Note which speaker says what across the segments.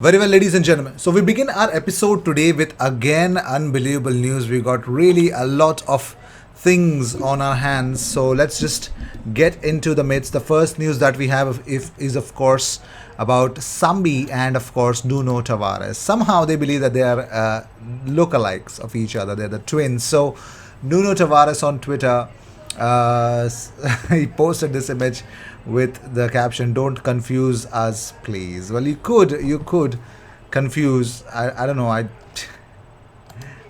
Speaker 1: Very well, ladies and gentlemen. So we begin our episode today with again unbelievable news. We got really a lot of things on our hands. So let's just get into the midst. The first news that we have is of course about Sambi and of course Nuno Tavares. Somehow they believe that they are lookalikes of each other. They're the twins. So Nuno Tavares on Twitter he posted this image with the caption, "Don't confuse us, please." Well, you could confuse. I don't know. I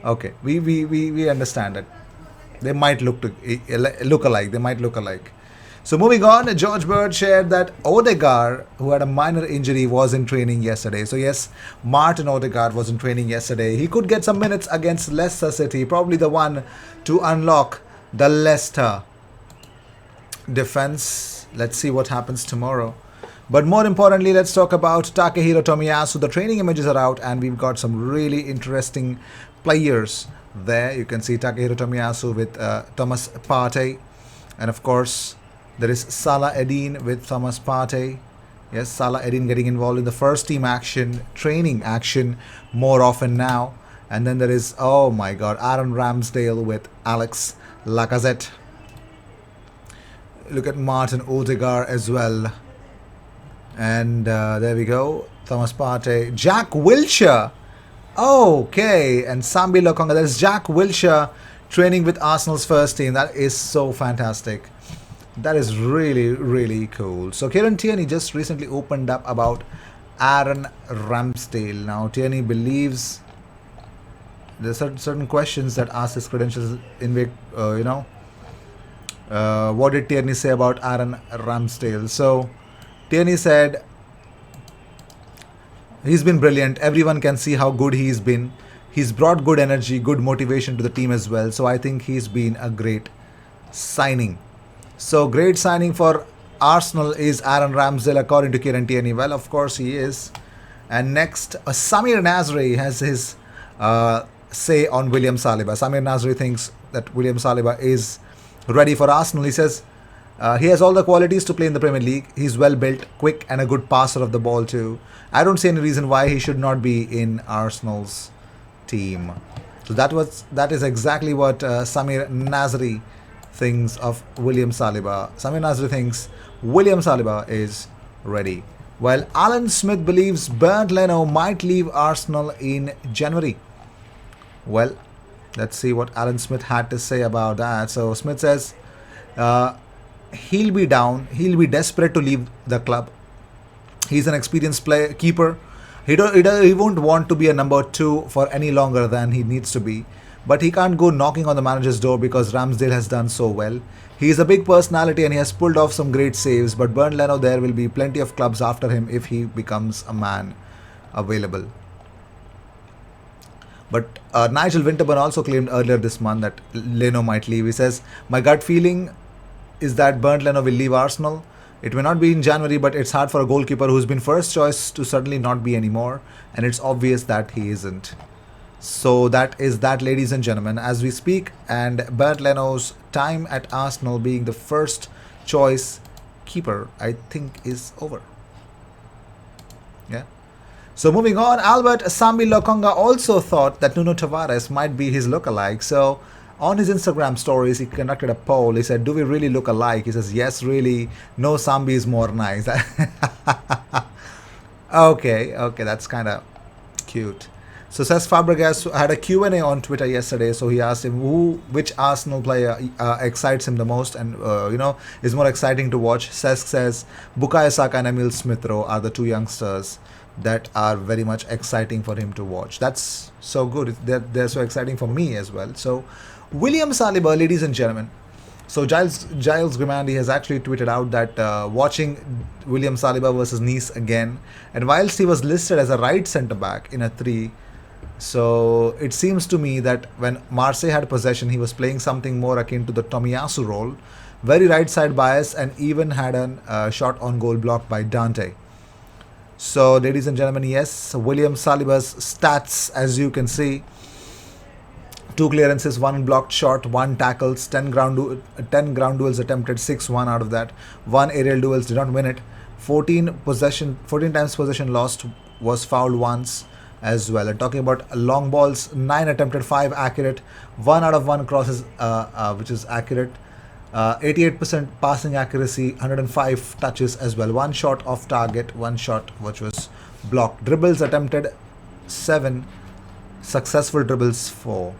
Speaker 1: okay. We understand it. They might look alike. They might look alike. So moving on, George Bird shared that Odegaard, who had a minor injury, was in training yesterday. So yes, Martin Odegaard was in training yesterday. He could get some minutes against Leicester City, probably the one to unlock the Leicester defense. Let's see what happens tomorrow. But more importantly, let's talk about Takehiro Tomiyasu. The training images are out, and we've got some really interesting players there. You can see Takehiro Tomiyasu with Thomas Partey, and of course, there is Salah Eddin with Thomas Partey. Yes, Salah Eddin getting involved in the first team action, training action more often now. And then there is, oh my god, Aaron Ramsdale with Alex Lacazette. Look at Martin Odegaard as well. And there we go. Thomas Partey. Jack Wilshere. Okay. And Sambi Lokonga. That is Jack Wilshere training with Arsenal's first team. That is so fantastic. That is really, really cool. So Kieran Tierney just recently opened up about Aaron Ramsdale. Now Tierney believes there's certain questions that ask his credentials in what did Tierney say about Aaron Ramsdale? So Tierney said he's been brilliant. Everyone can see how good he's been. He's brought good energy, good motivation to the team as well. So I think he's been a great signing. So great signing for Arsenal is Aaron Ramsdale according to Kieran Tierney. Well, of course he is. And next, Samir Nasri has his say on William Saliba. Samir Nasri thinks that William Saliba is ready for Arsenal. He says he has all the qualities to play in the Premier League. He's well built, quick, and a good passer of the ball too. I don't see any reason why he should not be in Arsenal's team. So that is exactly what Samir Nasri thinks of William Saliba. Samir Nasri thinks William Saliba is ready. While Alan Smith believes Bernd Leno might leave Arsenal in January. Well, let's see what Alan Smith had to say about that. So Smith says he'll be down. He'll be desperate to leave the club. He's an experienced keeper. He won't want to be a number two for any longer than he needs to be. But he can't go knocking on the manager's door because Ramsdale has done so well. He is a big personality and he has pulled off some great saves. But Bernd Leno, there will be plenty of clubs after him if he becomes a man available. But Nigel Winterburn also claimed earlier this month that Leno might leave. He says, "My gut feeling is that Bernd Leno will leave Arsenal. It may not be in January, but it's hard for a goalkeeper who's been first choice to certainly not be anymore. And it's obvious that he isn't." So that is that, ladies and gentlemen, as we speak. And Bernd Leno's time at Arsenal being the first choice keeper, I think, is over. Yeah. So moving on, Albert Sambi Lokonga also thought that Nuno Tavares might be his lookalike. So on his Instagram stories, he conducted a poll. He said, "Do we really look alike?" He says, "Yes, really. No, Sambi is more nice." Okay, that's kind of cute. So Cesc Fabregas had a Q&A on Twitter yesterday. So he asked him which Arsenal player excites him the most and is more exciting to watch. Cesc says Bukayo Saka and Emil Smith-Rowe are the two youngsters that are very much exciting for him to watch. That's so good. They're so exciting for me as well. So William Saliba, ladies and gentlemen. So Giles Grimandi has actually tweeted out that watching William Saliba versus Nice again, and whilst he was listed as a right centre back in a 3, so it seems to me that when Marseille had possession, he was playing something more akin to the Tomiyasu role, very right side bias, and even had a shot on goal blocked by Dante. So ladies and gentlemen, yes, William Saliba's stats, as you can see: 2 clearances, 1 blocked shot, 1 tackles, 10 ground duels attempted, 6 won out of that, 1 aerial duels, did not win it, 14 times possession lost, was fouled once as well. And talking about long balls, 9 attempted, 5 accurate, 1 out of 1 crosses, which is accurate. 88% passing accuracy, 105 touches as well. 1 shot off target, 1 shot which was blocked. Dribbles attempted, 7. Successful dribbles, 4.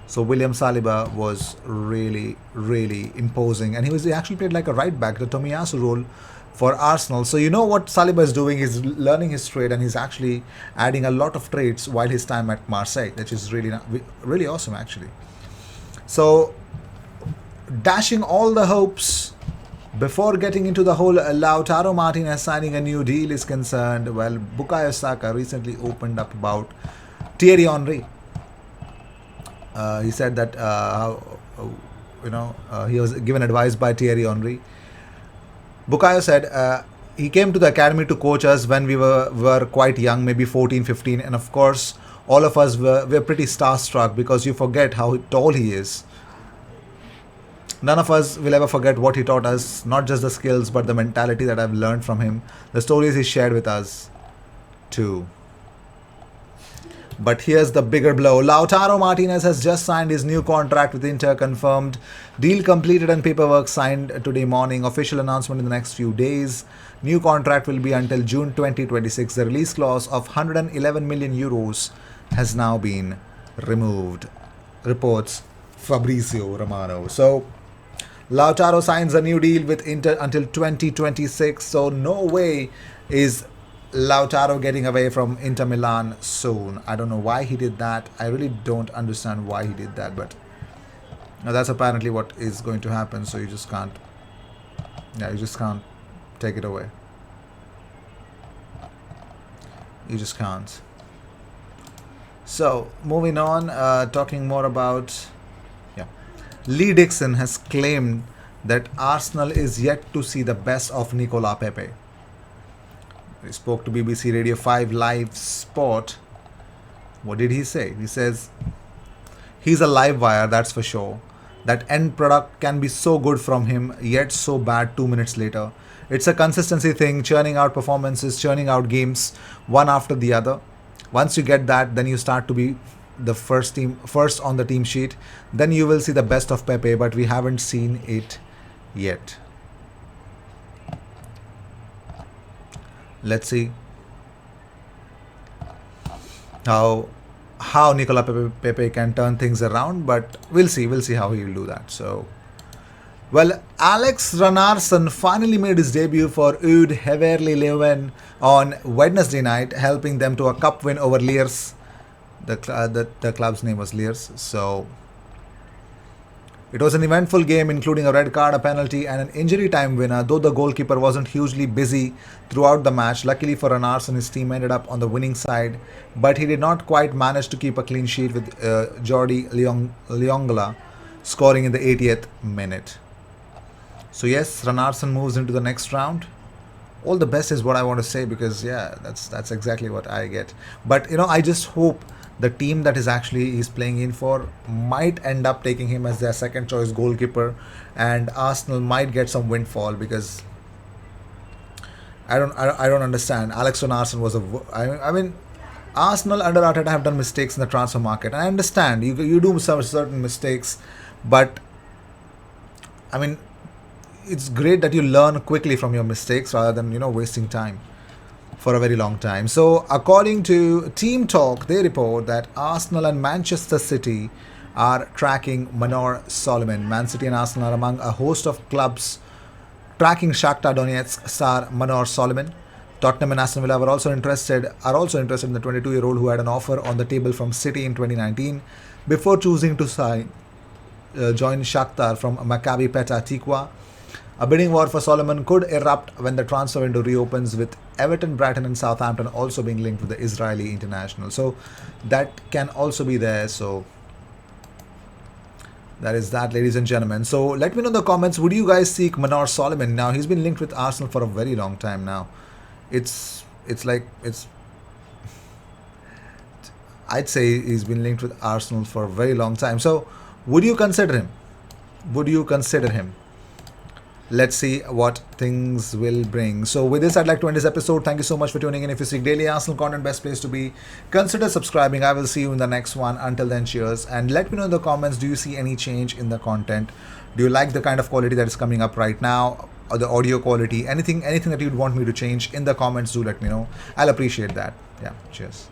Speaker 1: So William Saliba was really, really imposing, and he actually played like a right back, the Tomiyasu role for Arsenal. So you know what Saliba is doing? He's learning his trade, and he's actually adding a lot of traits while his time at Marseille, which is really, really awesome actually. So dashing all the hopes before getting into the whole Lautaro Martinez signing a new deal is concerned. Well, Bukayo Saka recently opened up about Thierry Henry. He said that he was given advice by Thierry Henry. Bukayo said he came to the academy to coach us when we were quite young, maybe 14, 15, and of course all of us were pretty starstruck because you forget how tall he is. None of us will ever forget what he taught us, not just the skills but the mentality that I've learned from him, the stories he shared with us too. But here's the bigger blow. Lautaro Martinez has just signed his new contract with Inter, confirmed. Deal completed and paperwork signed today morning. Official announcement in the next few days. New contract will be until June 2026. The release clause of 111 million euros has now been removed, reports Fabrizio Romano. So Lautaro signs a new deal with Inter until 2026. So no way is Lautaro getting away from Inter Milan soon. I don't know why he did that. I really don't understand why he did that, but now that's apparently what is going to happen. So you just can't take it away. You just can't. So moving on, talking more about Lee Dixon has claimed that Arsenal is yet to see the best of Nicolas Pepe. He spoke to BBC Radio 5 Live Sport. What did he say? He says, he's a live wire, that's for sure. That end product can be so good from him, yet so bad 2 minutes later. It's a consistency thing, churning out performances, churning out games, one after the other. Once you get that, then you start to be the first on the team sheet. Then you will see the best of Pepe, but we haven't seen it yet. Let's see how Nicolas Pepe can turn things around, but we'll see how he will do that. So, well, Alex Ranarsson finally made his debut for Oud Heverlee Leuven on Wednesday night, helping them to a cup win over Liers. The club's name was Liers. So it was an eventful game, including a red card, a penalty, and an injury time winner, though the goalkeeper wasn't hugely busy throughout the match. Luckily for Ranarsson, his team ended up on the winning side, but he did not quite manage to keep a clean sheet with Jordi Liongla scoring in the 80th minute. So yes, Ranarsson moves into the next round. All the best is what I want to say, because yeah, that's exactly what I get. But I just hope the team that he's playing in for might end up taking him as their second choice goalkeeper, and Arsenal might get some windfall, because I don't understand. Alex Ranarsson was I mean, Arsenal under Arteta have done mistakes in the transfer market. I understand you do some certain mistakes, but I mean, it's great that you learn quickly from your mistakes rather than wasting time for a very long time. So according to Team Talk, they report that Arsenal and Manchester City are tracking Manor Solomon. Man City and Arsenal are among a host of clubs tracking Shakhtar Donetsk star Manor Solomon. Tottenham and Aston Villa are also interested in the 22-year-old who had an offer on the table from City in 2019 before choosing to join Shakhtar from Maccabi Petah Tikva. A bidding war for Solomon could erupt when the transfer window reopens, with Everton, Brighton and Southampton also being linked with the Israeli international. So that can also be there. So that is that, ladies and gentlemen. So let me know in the comments, would you guys seek Manor Solomon? Now, he's been linked with Arsenal for a very long time now. I'd say he's been linked with Arsenal for a very long time. So would you consider him? let's see what things will bring. So with this, I'd like to end this episode. Thank you so much for tuning in. If you seek daily Arsenal content, best place to be. Consider subscribing. I will see you in the next one. Until then, cheers. And let me know in the comments, do you see any change in the content? Do you like the kind of quality that is coming up right now? Or the audio quality? Anything that you'd want me to change in the comments, do let me know. I'll appreciate that. Yeah, cheers.